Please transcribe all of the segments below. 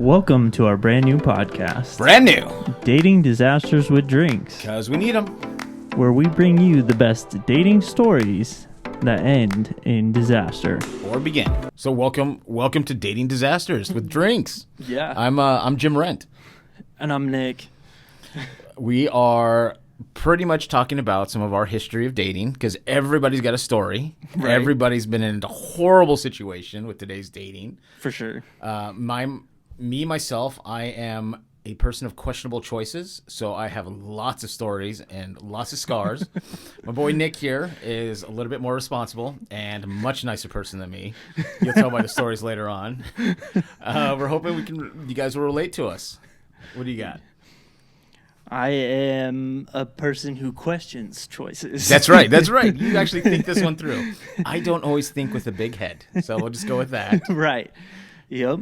Welcome to our brand new podcast, Brand new. Dating Disasters with Drinks, Because we need them. where we bring you the best dating stories that end in disaster. Or begin. So welcome to Dating Disasters with Drinks. Yeah. I'm Jim Rent. And I'm Nick. We are pretty much talking about some of our history of dating because everybody's got a story. Right. Everybody's been in a horrible situation with today's dating. For sure. Myself, I am a person of questionable choices, so I have lots of stories and lots of scars. My boy Nick here is a little bit more responsible and a much nicer person than me. You'll tell by the stories later on. We're hoping you guys will relate to us. What do you got? I am a person who questions choices. That's right. You actually think this one through. I don't always think with a big head, so we'll just go with that. Right. Yep.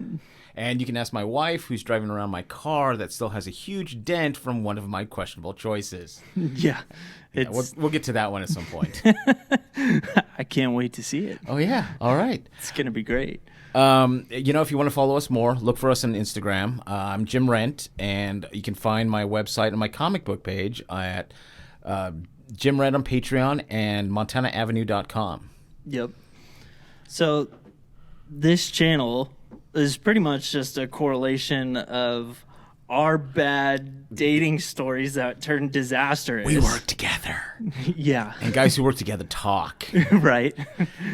And you can ask my wife, who's driving around my car that still has a huge dent from one of my questionable choices. Yeah. We'll get to that one at some point. I can't wait to see it. Oh, yeah. All right. It's going to be great. If you want to follow us more, look for us on Instagram. I'm Jim Rent, and you can find my website and my comic book page at Jim Rent on Patreon and MontanaAvenue.com. Yep. So this channel is pretty much just a correlation of our bad dating stories that turn disastrous. We work together. Yeah. And guys who work together talk. Right.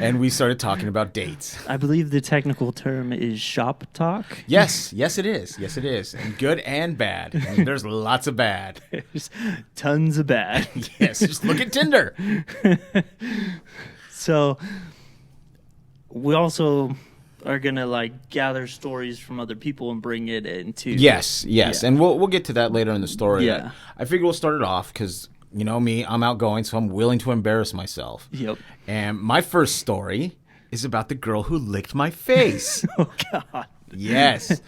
And we started talking about dates. I believe the technical term is shop talk. Yes, it is. And good and bad. And there's lots of bad. There's tons of bad. Yes, just look at Tinder. So we also are gonna gather stories from other people and bring it into. Yes, Yeah. and we'll get to that later in the story. Yeah. I figure we'll start it off because you know me, I'm outgoing, so I'm willing to embarrass myself. Yep. And my first story is about the girl who licked my face. Oh God. Yes,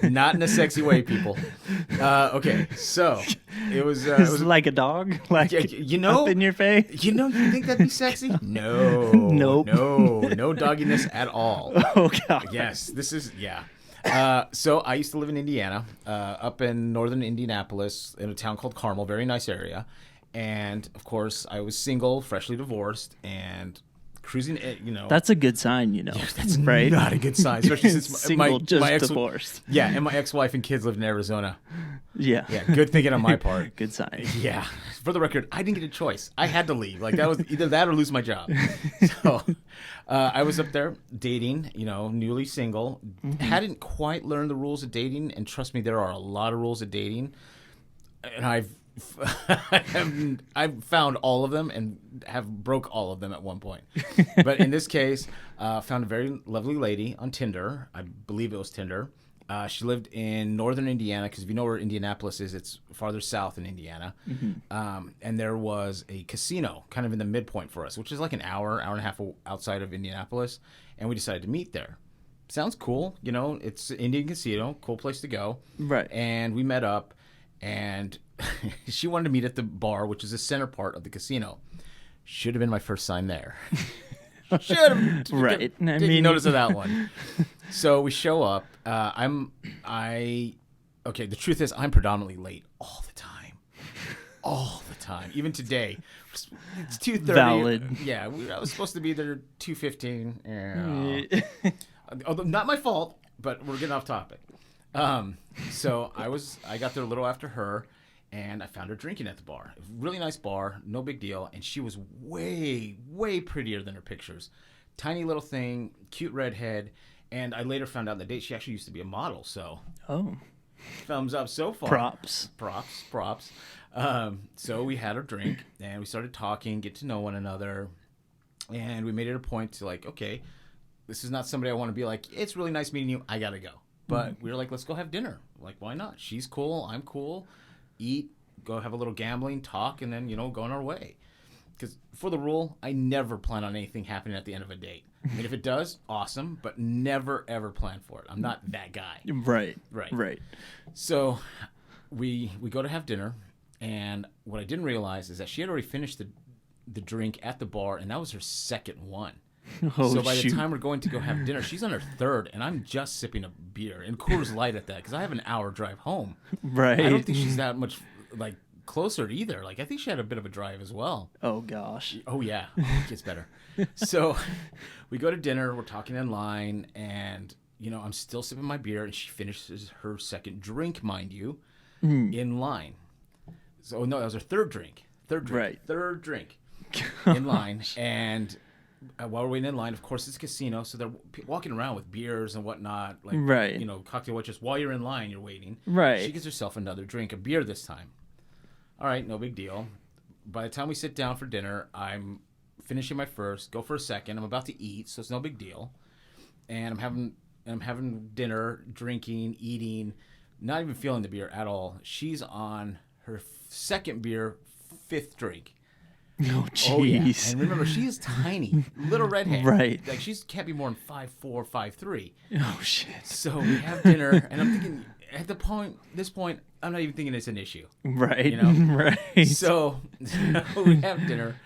not in a sexy way, people. Okay, so it was like a dog, like up in your face. You think that'd be sexy? No, Nope. no dogginess at all. Oh God. Yes, this is So I used to live in Indiana, up in northern Indianapolis, in a town called Carmel, very nice area, and of course I was single, freshly divorced, and cruising. That's a good sign, That's right? not a good sign, especially since Single, my divorced. Yeah, and my ex-wife and kids lived in Arizona. Yeah. Yeah, good thinking on my part. Good sign. Yeah. For the record, I didn't get a choice. I had to leave. That was either that or lose my job. So I was up there dating, newly single. Mm-hmm. Hadn't quite learned the rules of dating. And trust me, there are a lot of rules of dating. And I've found all of them and have broke all of them at one point. But in this case, found a very lovely lady on Tinder. I believe it was Tinder. She lived in northern Indiana because if you know where Indianapolis is, it's farther south in Indiana. Mm-hmm. And there was a casino kind of in the midpoint for us, which is like an hour and a half outside of Indianapolis. And we decided to meet there. Sounds cool. It's an Indian casino, cool place to go. Right. And we met up and she wanted to meet at the bar, which is the center part of the casino. Should have been my first sign there. Should have. Right. Didn't notice that one. So we show up. The truth is I'm predominantly late all the time. All the time. Even today. It's 2:30. Valid. Yeah, I was supposed to be there 2:15. Yeah. Although not my fault, but we're getting off topic. So I got there a little after her, and I found her drinking at the bar. Really nice bar, no big deal. And she was way, way prettier than her pictures. Tiny little thing, cute redhead. And I later found out on the date she actually used to be a model. So, thumbs up so far. Props. So we had her drink, and we started talking, get to know one another. And we made it a point to okay, this is not somebody I want to be like, it's really nice meeting you, I gotta go. But we were like, let's go have dinner. Why not? She's cool, I'm cool. Eat, go have a little gambling, talk, and then, go on our way. Because for the rule, I never plan on anything happening at the end of a date. I mean, if it does, awesome, but never, ever plan for it. I'm not that guy. Right. So we go to have dinner, and what I didn't realize is that she had already finished the drink at the bar, and that was her second one. Oh, So by the shoot. time we're going to go have dinner, she's on her third, and I'm just sipping a beer and Coors Light at that because I have an hour drive home. Right. I don't think she's that much like closer either. Like I think she had a bit of a drive as well. Oh, gosh. Oh yeah, it gets better. So we go to dinner. We're talking in line, and I'm still sipping my beer, and she finishes her second drink, mind you, in line. So no, that was her third drink. Right. Third drink in line, and while we're waiting in line, of course, it's a casino, so they're walking around with beers and whatnot, like Right. cocktail waitress. While you're in line, you're waiting. Right. She gets herself another drink, a beer this time. All right, no big deal. By the time we sit down for dinner, I'm finishing my first, go for a second. I'm about to eat, so it's no big deal. And I'm having dinner, drinking, eating, not even feeling the beer at all. She's on her second beer, fifth drink. Oh, jeez. Oh yeah. And remember, she is tiny, little redhead. Right. Like she can't be more than 5'4", 5'3". Oh, shit. So we have dinner, and I'm thinking at this point, I'm not even thinking it's an issue. Right. Right. So we have dinner,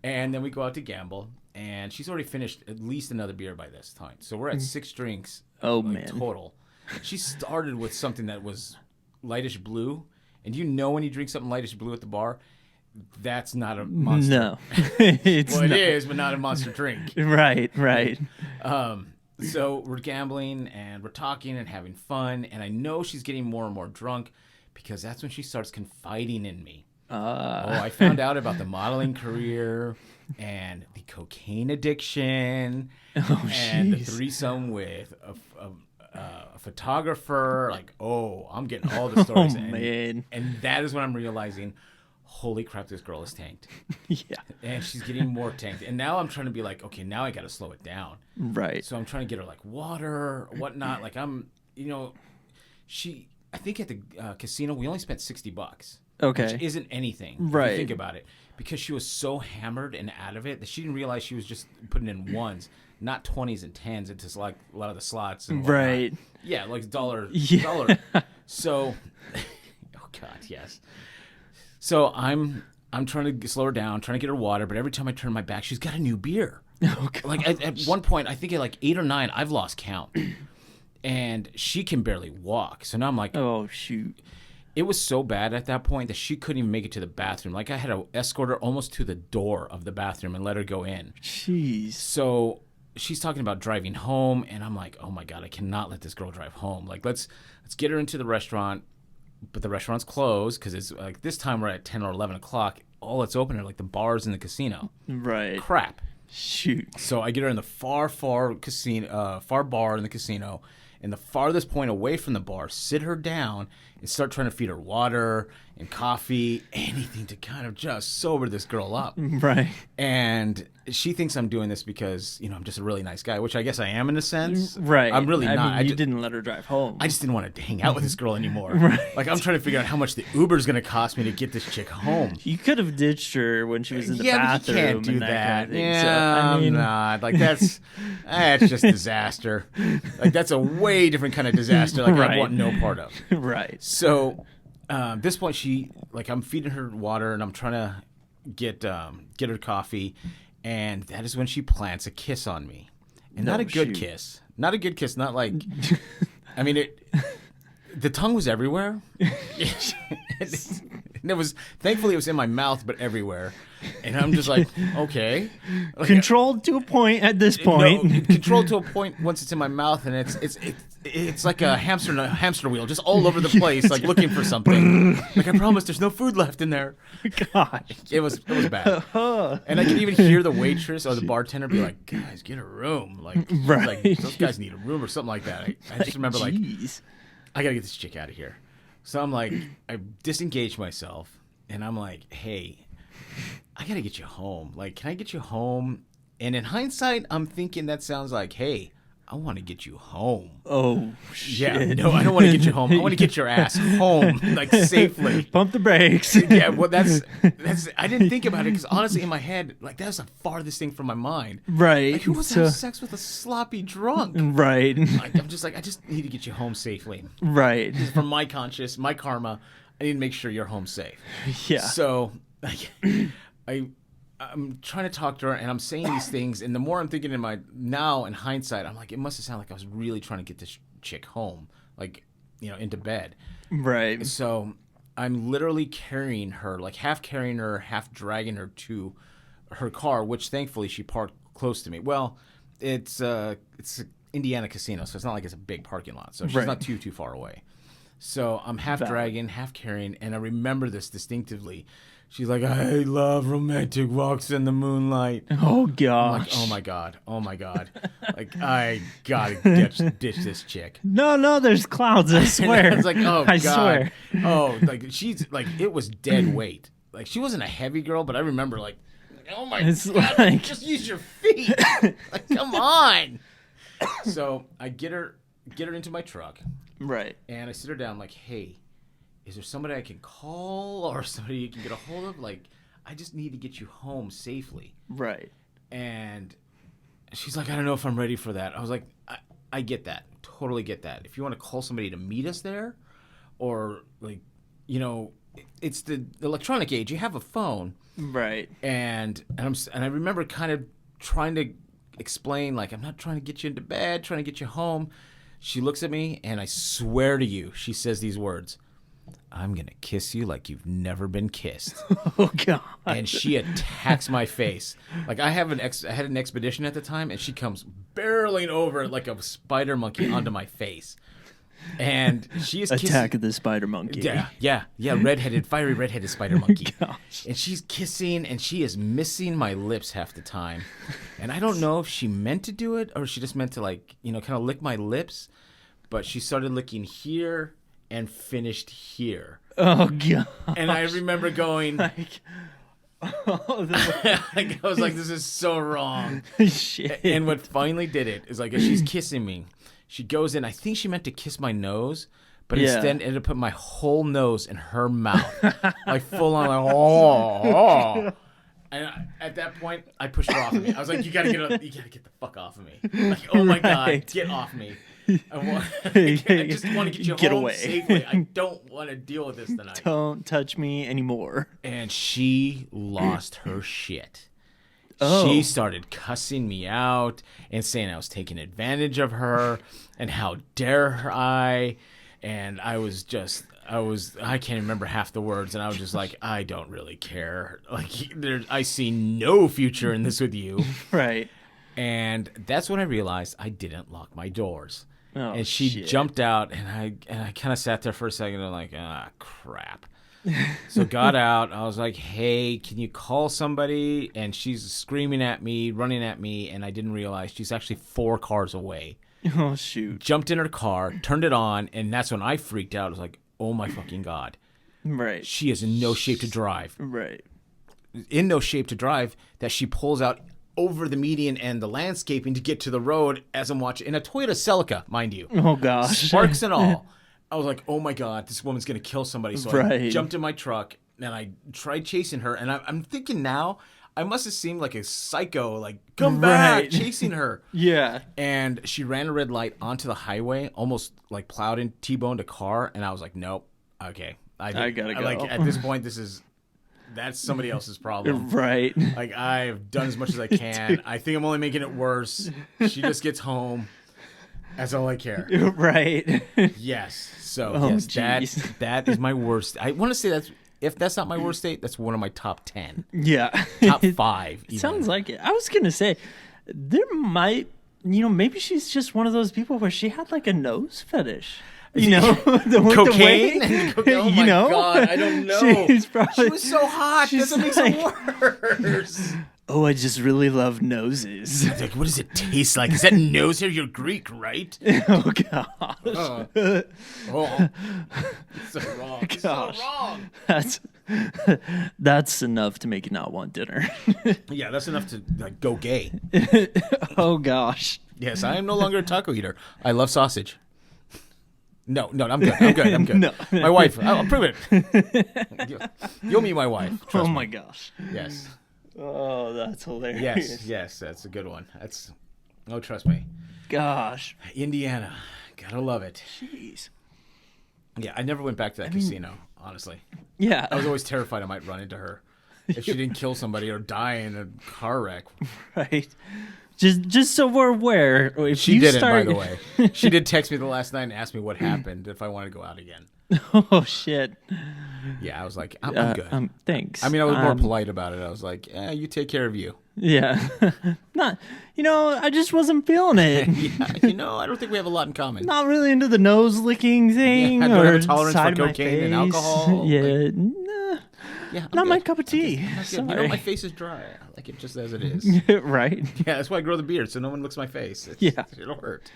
and then we go out to gamble, and she's already finished at least another beer by this time. So we're at 6 drinks man. total. She started with something that was lightish blue, and when you drink something lightish blue at the bar, that's not a monster. No. It's Well, it not. is, but not a monster drink. Right. Right. So we're gambling and we're talking and having fun, and I know she's getting more and more drunk because that's when she starts confiding in me. I found out about the modeling career and the cocaine addiction and the threesome with a photographer. Like, I'm getting all the stories. Man. And that is when I'm realizing, holy crap, this girl is tanked. Yeah. And she's getting more tanked. And now I'm trying to be like, okay, now I got to slow it down. Right. So I'm trying to get her like water, whatnot. Like I think at the casino, we only spent $60. Okay. Which isn't anything. Right. If you think about it. Because she was so hammered and out of it that she didn't realize she was just putting in ones, not 20s and 10s into like a lot of the slots. And whatnot. Right. Yeah, like dollar. So, oh God, yes. So I'm trying to slow her down, trying to get her water, but every time I turn my back, she's got a new beer. Oh, like at one point, I think at like 8 or 9, I've lost count, and she can barely walk. So now I'm like, oh, shoot. It was so bad at that point that she couldn't even make it to the bathroom. Like I had to escort her almost to the door of the bathroom and let her go in. Jeez. So she's talking about driving home, and I'm like, oh my God, I cannot let this girl drive home. Like let's get her into the restaurant. But the restaurant's closed because it's like this time we're at 10 or 11 o'clock. All that's open are like the bars in the casino. Right. Crap. Shoot. So I get her in the far bar in the casino, and the farthest point away from the bar, sit her down and start trying to feed her water and coffee, anything to kind of just sober this girl up. Right. And she thinks I'm doing this because, I'm just a really nice guy, which I guess I am in a sense. Right. I'm really not. I mean, you didn't let her drive home. I just didn't want to hang out with this girl anymore. Right. Like, I'm trying to figure out how much the Uber's going to cost me to get this chick home. You could have ditched her when she was in the But bathroom. you can't do and that. kind of thing. Yeah, So, I mean, I'm not. Like, that's just disaster. Like, that's a way different kind of disaster. Like, I Right. want no part of. Right. So, at this point, I'm feeding her water, and I'm trying to get her coffee, and that is when she plants a kiss on me. And not a good kiss. Not a good kiss. Not like, I mean, the tongue was everywhere. And thankfully it was in my mouth, but everywhere. And I'm just like, okay. Like, Controlled to a point at this point. No, controlled to a point once it's in my mouth, and it's like a hamster wheel, just all over the place, like looking for something. Like, I promise, there's no food left in there. Gosh. It was bad. And I could even hear the waitress or the bartender be like, "Guys, get a room." Like, Right. like those guys need a room or something like that. I just remember like, Jeez. I gotta get this chick out of here. So I'm like, I disengage myself, and I'm like, hey, I gotta get you home. Like, can I get you home? And in hindsight, I'm thinking that sounds like, hey, I want to get you home. Oh, shit. Yeah, no, I don't want to get you home. I want to get your ass home, like, safely. Pump the brakes. Yeah, well, that's. I didn't think about it because honestly, in my head, like, that was the farthest thing from my mind. Right. Like, who wants to have sex with a sloppy drunk? Right. Like, I'm just like, I just need to get you home safely. Right. For my conscience, my karma, I need to make sure you're home safe. Yeah. So, I I'm trying to talk to her, and I'm saying these things, and the more I'm thinking in hindsight, I'm like, it must have sounded like I was really trying to get this chick home, like, into bed. Right. So I'm literally carrying her, like half carrying her, half dragging her to her car, which thankfully she parked close to me. Well, it's Indiana casino, so it's not like it's a big parking lot, so she's not too far away. So I'm half dragging, half carrying, and I remember this distinctively. She's like, I love romantic walks in the moonlight. Oh, gosh. I'm like, oh my god. Like, I gotta ditch this chick. No, there's clouds, I swear. It's like, oh, I God. swear. Oh, like, she's, like, it was dead weight. Like, she wasn't a heavy girl, but I remember, like, oh my God, like... just use your feet. Like, come on. So I get her into my truck. Right. And I sit her down, like, hey, is there somebody I can call or somebody you can get a hold of? Like, I just need to get you home safely. Right. And she's like, I don't know if I'm ready for that. I was like, I get that. Totally get that. If you want to call somebody to meet us there, or, like, it's the electronic age. You have a phone. Right. And I remember kind of trying to explain, like, I'm not trying to get you into bed, trying to get you home. She looks at me, and I swear to you, she says these words. I'm going to kiss you like you've never been kissed. Oh, God. And she attacks my face. Like, I had an expedition at the time, and she comes barreling over like a spider monkey onto my face. And she is kissing. Attack of the spider monkey. Yeah. Fiery redheaded spider monkey. Gosh. And she's kissing, and she is missing my lips half the time. And I don't know if she meant to do it or she just meant to, like, kind of lick my lips. But she started licking here and finished here. Oh, God. And I remember going, like, I was like, this is so wrong. Shit. And what finally did it is, like, as she's kissing me, she goes in. I think she meant to kiss my nose, but instead ended up putting my whole nose in her mouth. Like, full on, like, oh. And at that point, I pushed her off of me. I was like, you gotta get the fuck off of me. Like, oh my God, get off me. I just want to get you home away. Safely. I don't want to deal with this tonight. Don't touch me anymore. And she lost her shit. Oh. She started cussing me out and saying I was taking advantage of her and how dare I. And I can't remember half the words. And I was just like, I don't really care. Like, I see no future in this with you. Right. And that's when I realized I didn't lock my doors. Oh, and she shit. jumped out, and I kind of sat there for a second and I'm like, crap. So got out. I was like, hey, can you call somebody? And she's screaming at me, running at me, and I didn't realize she's actually 4 cars away. Oh, shoot. Jumped in her car, turned it on, and that's when I freaked out. I was like, oh my fucking God. Right. She is in no shape to drive. Right. In no shape to drive, that she pulls out over the median and the landscaping to get to the road as I'm watching, in a Toyota Celica, mind you. Oh, gosh. Sparks and all. I was like, oh my God, this woman's going to kill somebody. So I Right. jumped in my truck and I tried chasing her. And I'm thinking now, I must have seemed like a psycho, like, come back, Right. chasing her. Yeah. And she ran a red light onto the highway, almost like plowed in, T-boned a car. And I was like, nope, okay. I gotta go. Like, at this point, that's somebody else's problem. Right. Like, I've done as much as I can. I think I'm only making it worse. She just gets home. That's all I care. Right. Yes. So, Oh, yes, jeez. that is my worst. I want to say if that's not my worst date, that's one of my top 10. Yeah. Top 5. It sounds like it. I was going to say, there might, maybe she's just one of those people where she had like a nose fetish. Cocaine? Oh my God, I don't know. She's probably, she was so hot. she's Doesn't make it worse. Oh, I just really love noses. Like, what does it taste like? Is that nose hair? You're Greek, right? Oh, gosh. Oh. It's so wrong. It's so Gosh. wrong. That's enough to make you not want dinner. Yeah, that's enough to, like, go gay. Oh, gosh. Yes, I am no longer a taco eater. I love sausage. No, I'm good. No. My wife, I'll prove it. You'll meet my wife. Oh, Trust my me. gosh. Yes. Oh, that's hilarious. Yes, that's a good one. Trust me. Gosh. Indiana, gotta love it. Jeez. Yeah, I never went back to that casino, honestly. Yeah. I was always terrified I might run into her. if she didn't kill somebody or die in a car wreck. Right. Just so we're aware, if She you didn't, start... by the way. She did text me the last night and ask me what happened, if I wanted to go out again. Oh shit. Yeah, I was like, I'm good. Thanks. I mean, I was more polite about it. I was like, you take care of you. Yeah. I just wasn't feeling it. Yeah, I don't think we have a lot in common. Not really into the nose licking thing. I don't or have a tolerance side for of my cocaine and face. alcohol. Yeah. Nah, Yeah, I'm not my good. cup of tea. I'm good. Sorry. My face is dry. I like it just as it is. Right. Yeah, that's why I grow the beard, so no one looks at my face. Yeah. It'll hurt.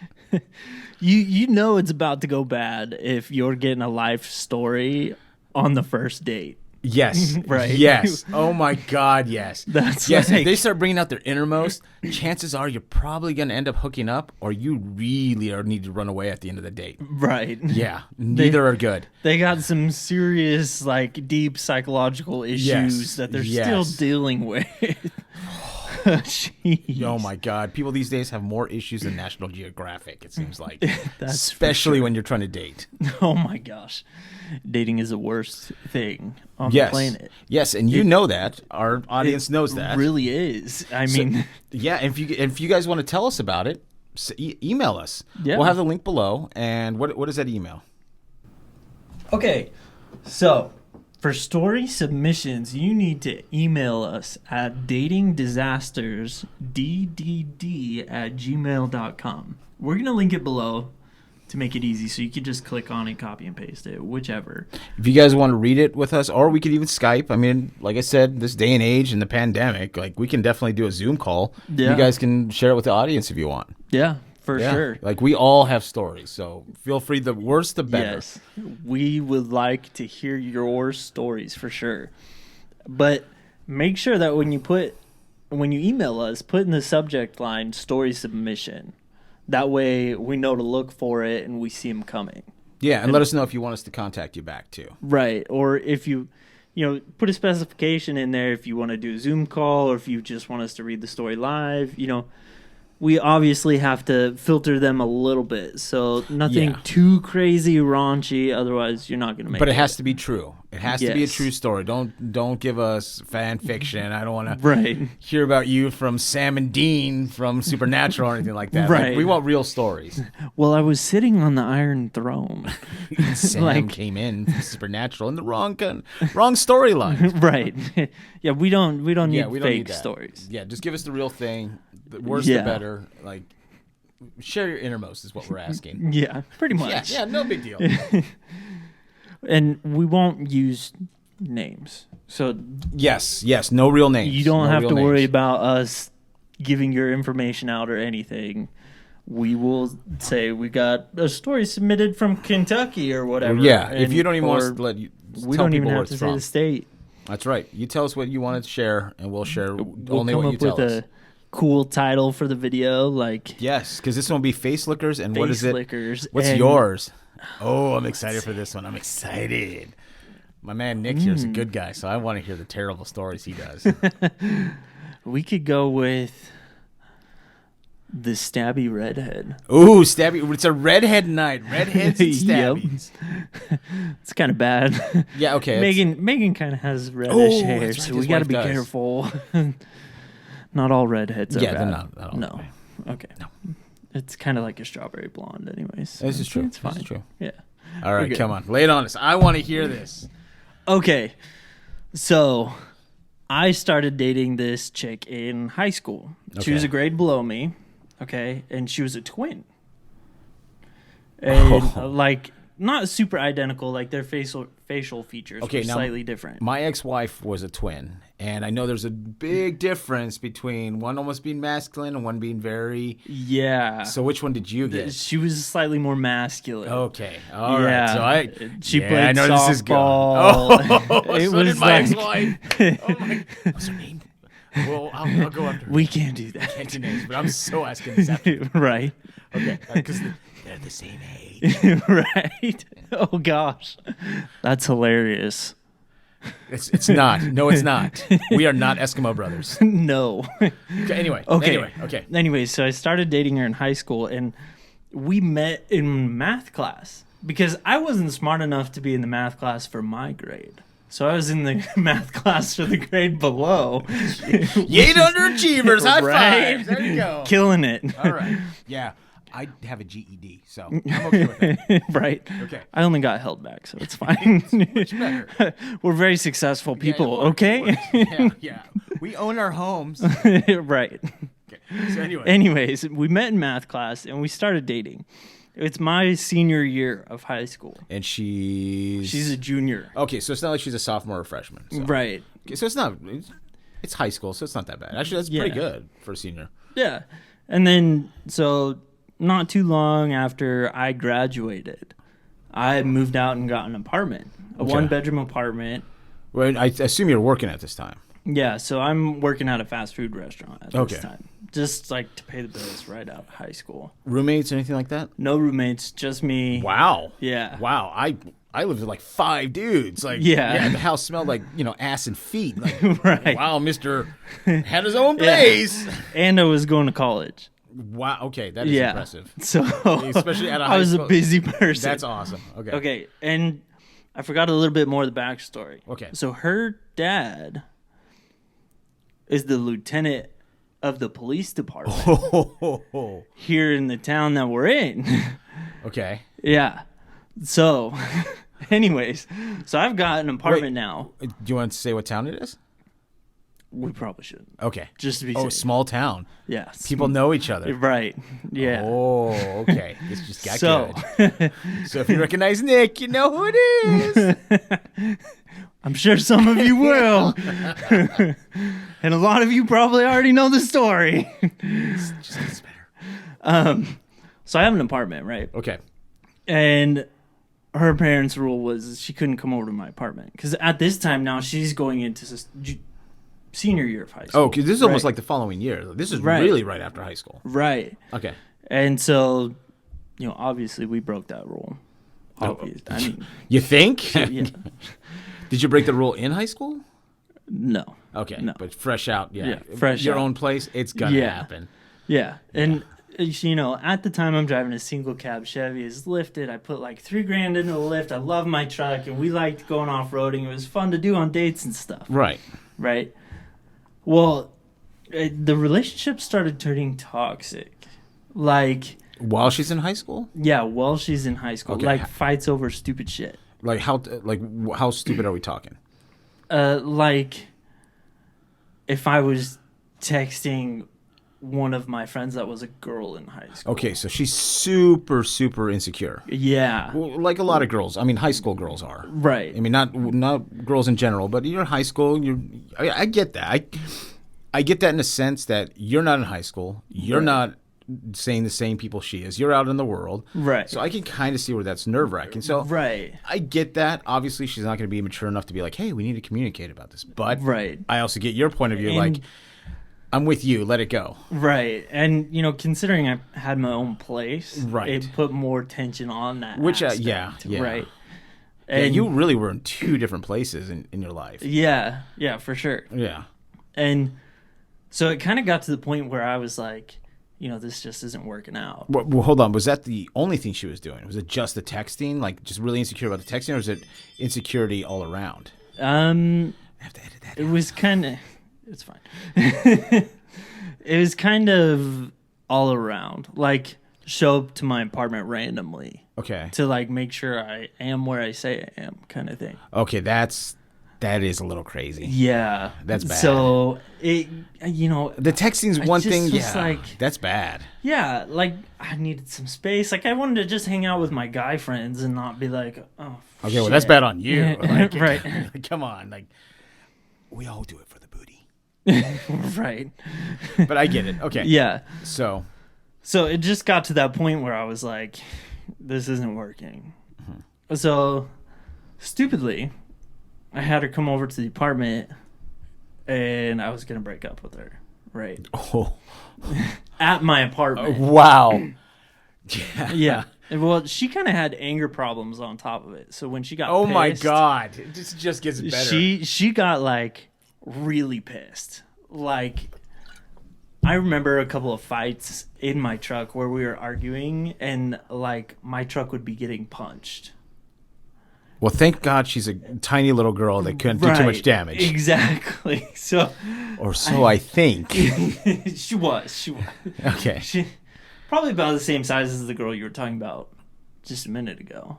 You know it's about to go bad if you're getting a life story on the first date. Yes. Right. Yes. Oh my God. Yes. That's yes. like- If they start bringing out their innermost, chances are you're probably going to end up hooking up, or you really need to run away at the end of the date. Right. Yeah. Neither are good. They got some serious, like, deep psychological issues Yes. that they're Yes. still dealing with. Jeez. Oh my God. People these days have more issues than National Geographic, it seems like. That's Especially when you're trying to date. Oh my gosh. Dating is the worst thing on Yes. the planet. Yes, and you know that. Our audience knows that. It really is. I mean, Yeah, and if you guys want to tell us about it, email us. Yeah. We'll have the link below. And what is that email? okay. So, for story submissions, you need to email us at datingdisastersddd@gmail.com. We're going to link it below to make it easy, so you can just click on it, copy and paste it, whichever. If you guys want to read it with us, or we could even Skype. I mean, like I said, this day and age and the pandemic, like we can definitely do a Zoom call. Yeah. You guys can share it with the audience if you want. Yeah, for Yeah. sure. Like we all have stories, so feel free. The worse, the better. Yes, we would like to hear your stories for sure. But make sure that when you email us, put in the subject line "story submission." That way, we know to look for it and we see them coming. Yeah, and let us know if you want us to contact you back too. Right, or if you put a specification in there if you want to do a Zoom call or if you just want us to read the story live. We obviously have to filter them a little bit, so nothing Yeah. too crazy raunchy. Otherwise, you're not going to make it. But it has to be true. It has to be a Yes. true story. Don't give us fan fiction. I don't want to Right. hear about you from Sam and Dean from Supernatural or anything like that. Like, Right. we want real stories. Well, I was sitting on the Iron Throne. Sam Like- came in from Supernatural in the wrong storyline. Right. Yeah, we don't need Yeah, we don't fake need that. stories. Yeah, just give us the real thing. The worse, Yeah. the better. Like, share your innermost is what we're asking. Yeah, pretty much. Yeah, no big deal. And we won't use names. So Yes, no real names. you don't No have real to worry names. about us giving your information out or anything. We will say we got a story submitted from Kentucky or whatever. Yeah, if and- you don't even want us or to let you, we tell don't even people where have it's to say from. the state. That's right. You tell us what you want to share, and we'll share We'll only come what you up tell with us. a cool title for the video, like Yes, because this one will be face lickers, and what is Face it? Lickers. What's and yours? Oh, I'm excited for this one. I'm excited. My man Nick here is a Hmm. good guy, so I want to hear the terrible stories he does. We could go with the Stabby Redhead. Ooh, stabby! It's a redhead night. Redheads and Yep. stabbies. It's kind of bad. Yeah, okay. it's- Megan kind of has reddish Oh, hair, that's right, so his we got to wife be does. careful. Not all redheads are Yeah, bad. they're not all No. Okay. No. It's kind of like a strawberry blonde, anyways. so This is true. It's fine. This is true. Yeah. All right, good. come on, lay it on us. I want to hear this. Okay. So, I started dating this chick in high school. She was Okay. a grade below me. Okay, and she was a twin. And like not super identical, like their facial features Okay, were now- slightly different. My ex-wife was a twin, and I know there's a big difference between one almost being masculine and one being very. Yeah. So which one did you get? She was slightly more masculine. Okay, all right. Yeah. So She yeah, played I know softball. this is good. Oh, It so was did my like- ex-wife. Oh my, what's her name? Well, I'll go after her. We can't do that. Can't do names, but I'm so asking this after. Right. Okay, because they're the same age. Right. Oh gosh. That's hilarious. It's not. No, it's not. We are not Eskimo brothers. No. Okay, anyway. Okay. Okay. Anyway, so I started dating her in high school, and we met in math class because I wasn't smart enough to be in the math class for my grade. So I was in the math class for the grade below. Yay, underachievers! High Right? fives! There you go. Killing it. All right. Yeah, I have a GED, so I'm okay with it. Right. Okay. I only got held back, so it's fine. Much better. We're very successful people, Yeah, it works, okay? it works. Yeah. We own our homes. Right. Okay. So anyway. Anyways, we met in math class and we started dating. It's my senior year of high school. And she's She's a junior. okay. So it's not like she's a sophomore or freshman. So. Right. Okay, so it's high school, so it's not that bad. Actually, that's pretty good for a senior. Yeah. And then, so not too long after I graduated, I moved out and got an apartment, a Okay. 1-bedroom apartment. Well, I assume you're working at this time. Yeah, so I'm working at a fast food restaurant at Okay. this time. Just like to pay the bills right out of high school. Roommates, anything like that? No roommates, just me. Wow. Yeah. Wow. I lived with like 5 dudes. Like Yeah. the house smelled like, ass and feet. Like Right. wow, Mr. had his own place. And I was going to college. Wow. Okay, that is Yeah. impressive. So Especially at a I high was school. a busy person. That's awesome. Okay. Okay, and I forgot a little bit more of the backstory. Okay. So her dad is the lieutenant of the police department here in the town that we're in. Okay. Yeah. So, anyways, so I've got an apartment now. Do you want to say what town it is? We probably shouldn't. Okay. Just to be Oh, safe. small town. Yeah. People know each other. Right. Yeah. Oh, okay. This just got So, good. So if you recognize Nick, you know who it is. I'm sure some of you will. And a lot of you probably already know the story. Just gets better. So I have an apartment, right? Okay. And her parents' rule was she couldn't come over to my apartment. Because at this time now, she's going into senior year of high school. Oh, because this is almost Right. like the following year. This is Right. really right after high school. Right. Okay. And so, obviously we broke that rule. Obvious. I mean, You think? yeah. Did you break the rule in high school? No. Okay. No. But fresh out, yeah. Yeah, fresh Your out. own place, it's going to Yeah. happen. Yeah. And, at the time I'm driving a single cab Chevy. It's lifted. I put like $3,000 into the lift. I love my truck. And we liked going off-roading. It was fun to do on dates and stuff. Right. Right. Well, the relationship started turning toxic. Like, While she's in high school? yeah, while she's in high school. Okay. Like, fights over stupid shit. Like how stupid are we talking? Like, if I was texting one of my friends that was a girl in high school. Okay, so she's super, super insecure. Yeah. Well, like a lot of girls. I mean, high school girls are. Right. I mean, not girls in general, but you're in high school. I get that. I get that in the sense that you're not in high school. You're Right. not saying the same people she is. You're out in the world. Right. So I can kind of see where that's nerve wracking. So Right. I get that. Obviously, she's not going to be mature enough to be like, hey, we need to communicate about this. But Right. I also get your point of view. And- Like, I'm with you. Let it go. Right. And, considering I had my own place, Right. it put more tension on that. Which, aspect, yeah. Right. Yeah, And you really were in 2 different places in your life. Yeah, for sure. Yeah. And so it kind of got to the point where I was like, this just isn't working out. Well, hold on. Was that the only thing she was doing? Was it just the texting? Like, just really insecure about the texting? Or is it insecurity all around? I have to edit that. It was kind of, it's fine. It was kind of all around. Like, show up to my apartment randomly Okay. to, like, make sure I am where I say I am, kind of thing. Okay, that is a little crazy. Yeah. That's bad. So, it, The texting's I one just thing. was Yeah. like- That's bad. yeah, like, I needed some space. Like, I wanted to just hang out with my guy friends and not be like, oh, Okay, well, that's shit. bad on you. Like, Right. Come on. Like, we all do it for the booty. Right. But I get it. Okay. Yeah. So, So it just got to that point where I was like, this isn't working. So, stupidly, I had her come over to the apartment and I was going to break up with her. Right. oh, At my apartment. wow. Yeah. Yeah. Well, she kind of had anger problems on top of it. So when she got Oh my pissed, God. It just gets better. She got like really pissed. Like, I remember a couple of fights in my truck where we were arguing and like my truck would be getting punched. Well, thank God she's a tiny little girl that couldn't do too much damage. Exactly. So, Or so I think. she was. Okay. She probably about the same size as the girl you were talking about just a minute ago.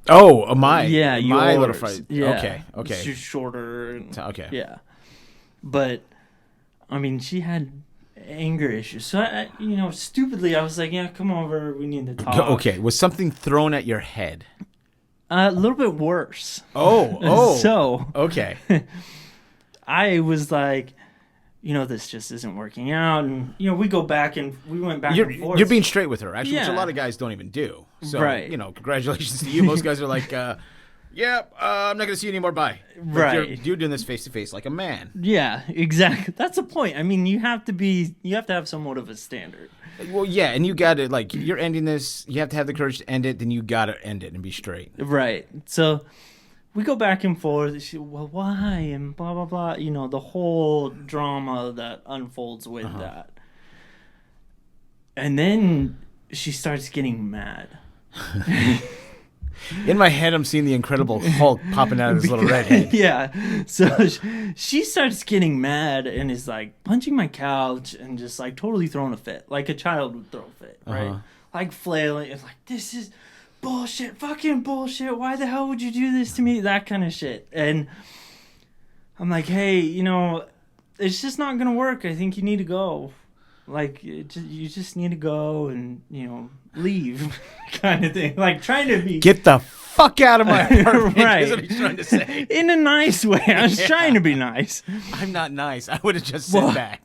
Oh, my little yours. friend. Yeah. Okay. She's shorter. And, Okay. Yeah. But, I mean, she had anger issues. So, stupidly, I was like, yeah, come over. We need to talk. Okay. Was something thrown at your head? A little bit worse. Oh. So, Okay. I was like, this just isn't working out. And, we went back and forth. You're being straight with her, actually, which a Yeah. lot of guys don't even do. So, Right. Congratulations to you. Most guys are like, I'm not going to see you anymore. Bye. But Right. You're doing this face to face like a man. Yeah, exactly. That's the point. I mean, you have to have somewhat of a standard. Well, yeah, and you got to, you're ending this. You have to have the courage to end it. Then you got to end it and be straight. Right. So we go back and forth. She, well, why? And blah, blah, blah. The whole drama that unfolds with that. And then she starts getting mad. In my head, I'm seeing the Incredible Hulk popping out of his little red head. Yeah. So she starts getting mad and is like punching my couch and just like totally throwing a fit, like a child would throw a fit, right? Like flailing. It's like, this is bullshit, fucking bullshit. Why the hell would you do this to me? That kind of shit. And I'm like, hey, it's just not gonna work. I think you need to go. Like, you just need to go and leave, kind of thing. Like trying to be Get the fuck out of my apartment. Right. Is what he's trying to say. In a nice way. I was trying to be nice. I'm not nice. I would have just sat back.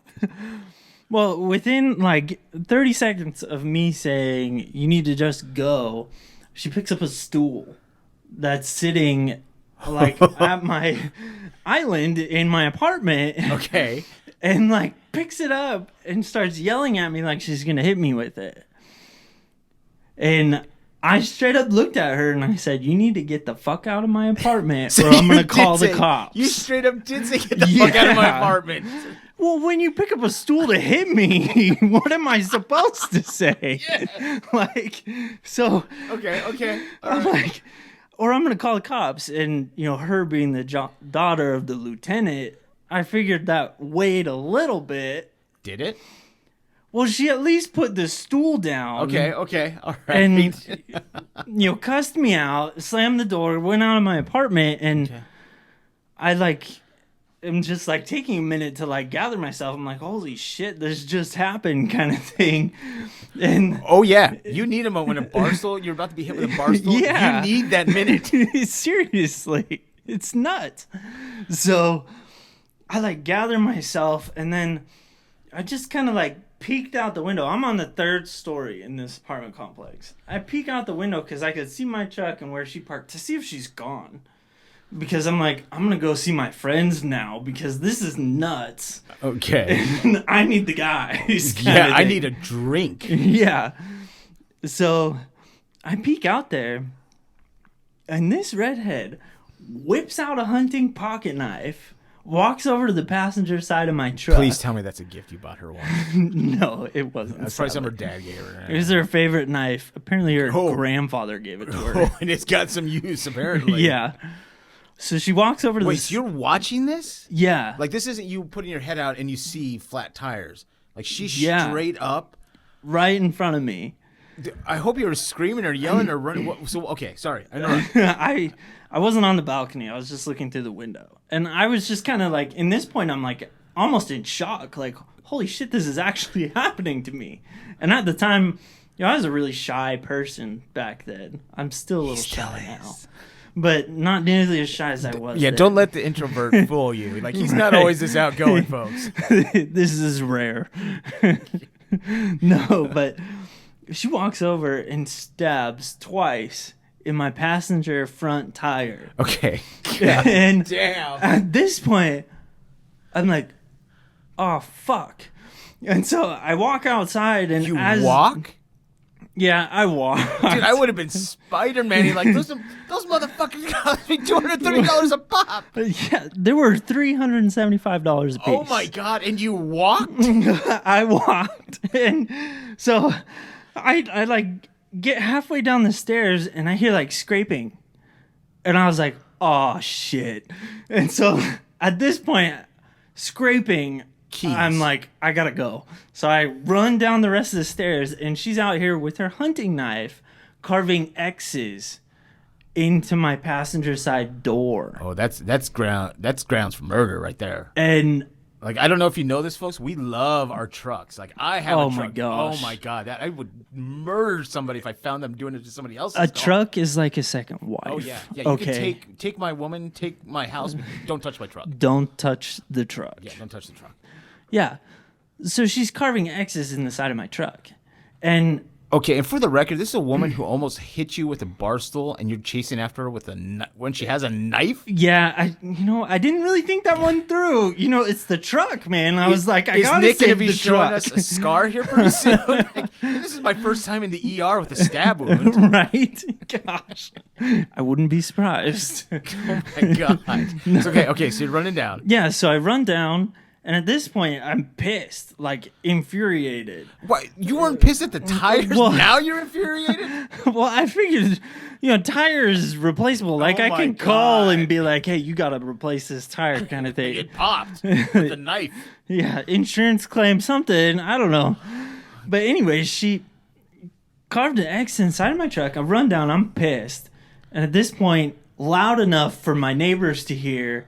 Well, within like 30 seconds of me saying you need to just go, she picks up a stool that's sitting like at my island in my apartment. Okay. And like picks it up and starts yelling at me like she's gonna hit me with it. And I straight up looked at her and I said, you need to get the fuck out of my apartment or I'm gonna call the cops. You straight up did say get the fuck out of my apartment. Well, when you pick up a stool to hit me, what am I supposed to say? Yeah. Okay. All right. Like, or I'm gonna call the cops. And her being the daughter of the lieutenant, I figured that weighed a little bit. Did it? Well, she at least put the stool down. Okay, all right. And cussed me out, slammed the door, went out of my apartment, and I am just like taking a minute to like gather myself. I'm like, holy shit, this just happened, kind of thing. And oh yeah, you need a moment when a barstool. You're about to be hit with a barstool. Yeah. You need that minute. Seriously, it's nuts. So I like gather myself, and then I just kind of like peeked out the window. I'm on the 3rd story in this apartment complex. I peek out the window because I could see my truck and where she parked to see if she's gone. Because I'm like, I'm going to go see my friends now because this is nuts. Okay. And I need the guys. Yeah, I need a drink. Yeah. So I peek out there, and this redhead whips out a hunting pocket knife, walks over to the passenger side of my truck. Please tell me that's a gift you bought her once. No, it wasn't. That's probably something her dad gave her. It was her favorite knife. Apparently her grandfather gave it to her. Oh, and it's got some use, apparently. Yeah. So she walks over to Wait, so you're watching this? Yeah. Like, this isn't you putting your head out and you see flat tires. Like, she's straight up. Right in front of me. I hope you were screaming or yelling or running. So, okay, sorry. I know. I wasn't on the balcony. I was just looking through the window. And I was just kind of like, in this point, I'm like almost in shock. Like, holy shit, this is actually happening to me. And at the time, I was a really shy person back then. I'm still a little shy now. But not nearly as shy as I was. Yeah, then. don't let the introvert fool you. Like, he's not always this outgoing, folks. This is rare. No, but she walks over and stabs twice in my passenger front tire. Okay. And damn. At this point, I'm like, oh, fuck. And so I walk outside and you walk? Yeah, I walk. Dude, I would have been Spider-Man. Like, those motherfuckers cost me $230 a pop. Yeah, they were $375 a piece. Oh, my God. And you walked? I walked. And so I like get halfway down the stairs and I hear like scraping. And I was like, oh, shit. And so at this point, scraping, Keys. I'm like, I gotta go. So I run down the rest of the stairs, and she's out here with her hunting knife carving X's into my passenger side door. Oh, that's grounds for murder right there. And Like, I don't know if you know this, folks. We love our trucks. Like, I have Oh a my truck. gosh. Oh my god, that I would murder somebody if I found them doing it to somebody else's a car. truck is like a second wife. Oh yeah, yeah. You Okay. can take my woman, take my house. But don't touch my truck. Don't touch the truck. Yeah, don't touch the truck. Yeah. So she's carving X's in the side of my truck. And Okay, and for the record, this is a woman who almost hit you with a bar stool, and you're chasing after her with when she has a knife. yeah, I didn't really think that one through. It's the truck, man. I was like, I Is gotta Nick save gonna be the showing truck. us a scar here pretty soon? Like, this is my first time in the ER with a stab wound. Right? Gosh. I wouldn't be surprised. Oh my god. It's okay. Okay, so you're running down. Yeah, so I run down, and at this point, I'm pissed, like infuriated. What? You weren't pissed at the tires? Well- Now you're infuriated? Well, I figured, tires is replaceable. Like, Oh I my can call God. and be like, hey, you got to replace this tire kind of thing. It popped with the knife. Yeah, insurance claim, something. I don't know. But anyway, she carved an X inside of my truck. I run down. I'm pissed. And at this point, loud enough for my neighbors to hear,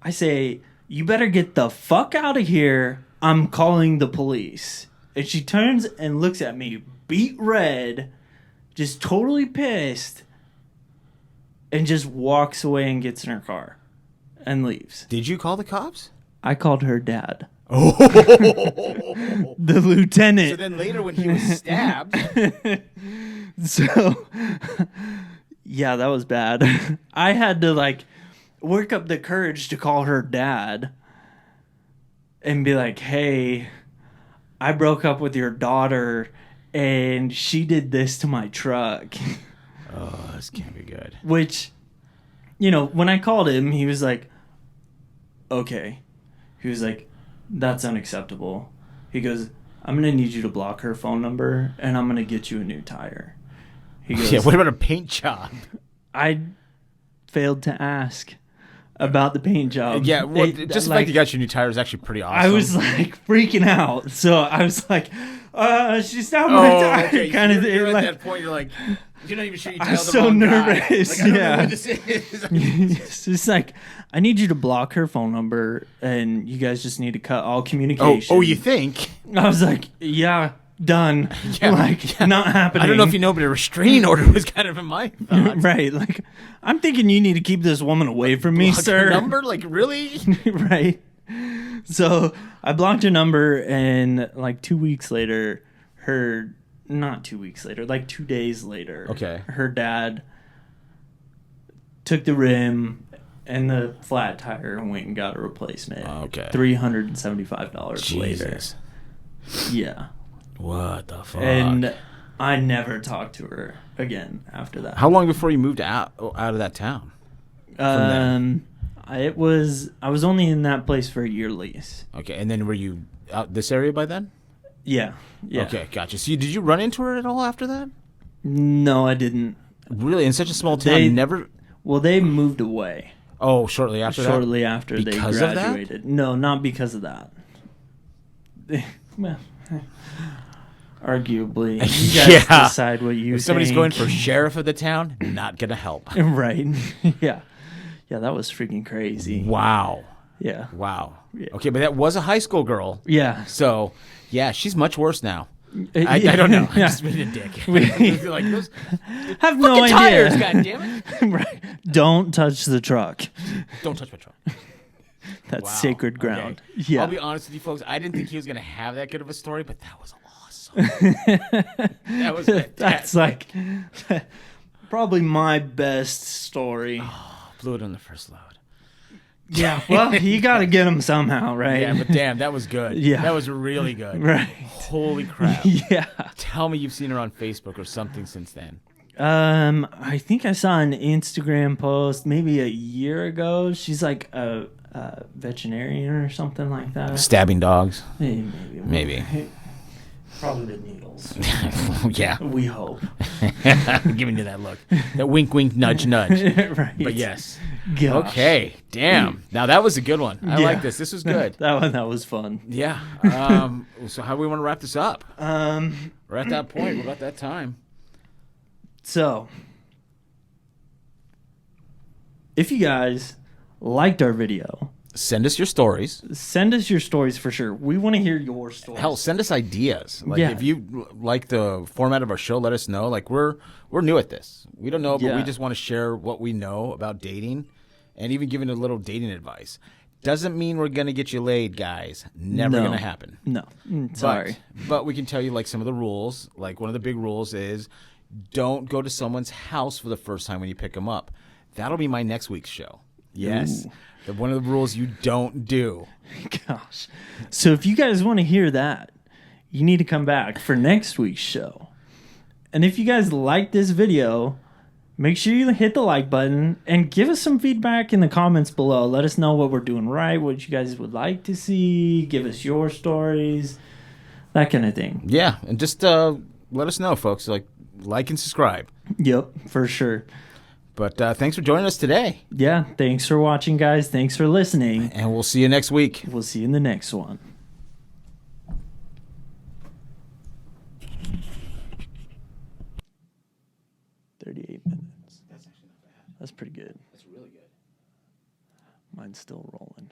I say, you better get the fuck out of here. I'm calling the police. And she turns and looks at me, beat red, just totally pissed, and just walks away and gets in her car and leaves. Did you call the cops? I called her dad. Oh. The lieutenant. So then later when he was stabbed. So, yeah, that was bad. I had to work up the courage to call her dad and be like, hey, I broke up with your daughter and she did this to my truck. Oh, this can't be good. Which, when I called him, he was like, okay. He was like, that's unacceptable. He goes, I'm going to need you to block her phone number and I'm going to get you a new tire. He goes, Yeah, what about a paint job? I failed to ask about the paint job. Yeah, well, They- just the fact you got your new tire is actually pretty awesome. I was freaking out. So I was like, she stopped my tire. okay. Kind of You're thing. at that point, you're like, you're not even sure you I'm tell the so wrong guy. nervous, Like, I don't know yeah. what this is. It's just like, I need you to block her phone number and you guys just need to cut all communication. Oh, you think? I was like, yeah, done. Yeah, Not happening. I don't know if you know, but a restraining order was kind of in my thoughts. Right. I'm thinking you need to keep this woman away from me, Block sir. her number? Like, really? Right. So I blocked her number, and 2 weeks later, not 2 weeks later, 2 days later, Okay. her dad took the rim and the flat tire and went and got a replacement. Okay. $375 later. Jesus. Yeah. What the fuck? And I never talked to her again after that. How long before you moved out of that town? there? I was only in that place for a year lease. Okay, and then were you out this area by then? Yeah. Yeah. Okay, gotcha. So did you run into her at all after that? No, I didn't. Really, in such a small town, They- never. Well, they moved away Oh, shortly after that. shortly after they Because of that? graduated. No, not because of that. Well, arguably, you guys Yeah. decide what you If somebody's think. going for sheriff of the town, not gonna help. Right. Yeah. Yeah, that was freaking crazy. Wow. Yeah. Wow. Yeah. Okay, but that was a high school girl. Yeah. So, yeah, she's much worse now. I don't know. I'm Yeah. just being a dick. We- like, those Have no fucking idea. tires, goddammit. Right. Don't touch the truck. Don't touch my truck. That's Wow. sacred ground. Okay. Yeah. I'll be honest with you folks. I didn't think he was going to have that good of a story, but that was awesome. That was fantastic. That's probably my best story. Blew it on the first load. Yeah. Well, you got to get them somehow, right? Yeah, but damn, that was good. Yeah. That was really good. Right. Holy crap. Yeah. Tell me you've seen her on Facebook or something since then. I think I saw an Instagram post maybe a year ago. She's like a veterinarian or something like that. Stabbing dogs. Maybe. Maybe. Probably the needles. Yeah. We hope. I'm giving you that look. That wink, wink, nudge, nudge. Right. But yes. Gosh. Okay. Damn. Now that was a good one. I like this. This was good. That was fun. Yeah. So how do we want to wrap this up? We're at that point. We're about that time. So, if you guys liked our video, Send us your stories. send us your stories for sure. We want to hear your stories. Hell, send us ideas. Like Yeah. if you like the format of our show, let us know. Like we're new at this. We don't know, but we Yeah. just want to share what we know about dating and even giving a little dating advice. Doesn't mean we're gonna get you laid, guys. Never No. gonna happen. No. Sorry. But we can tell you like some of the rules. Like one of the big rules is don't go to someone's house for the first time when you pick them up. That'll be my next week's show. Yes. One of the rules you don't do. Gosh. So if you guys want to hear that, you need to come back for next week's show. And if you guys like this video, make sure you hit the like button and give us some feedback in the comments below. Let us know what we're doing right, what you guys would like to see. Give us your stories, that kind of thing. Yeah, and just let us know, folks. Like and subscribe. Yep, for sure. But thanks for joining us today. Yeah, thanks for watching, guys. Thanks for listening. And we'll see you next week. We'll see you in the next one. $38 minutes. That's actually not bad. That's pretty good. That's really good. Mine's still rolling.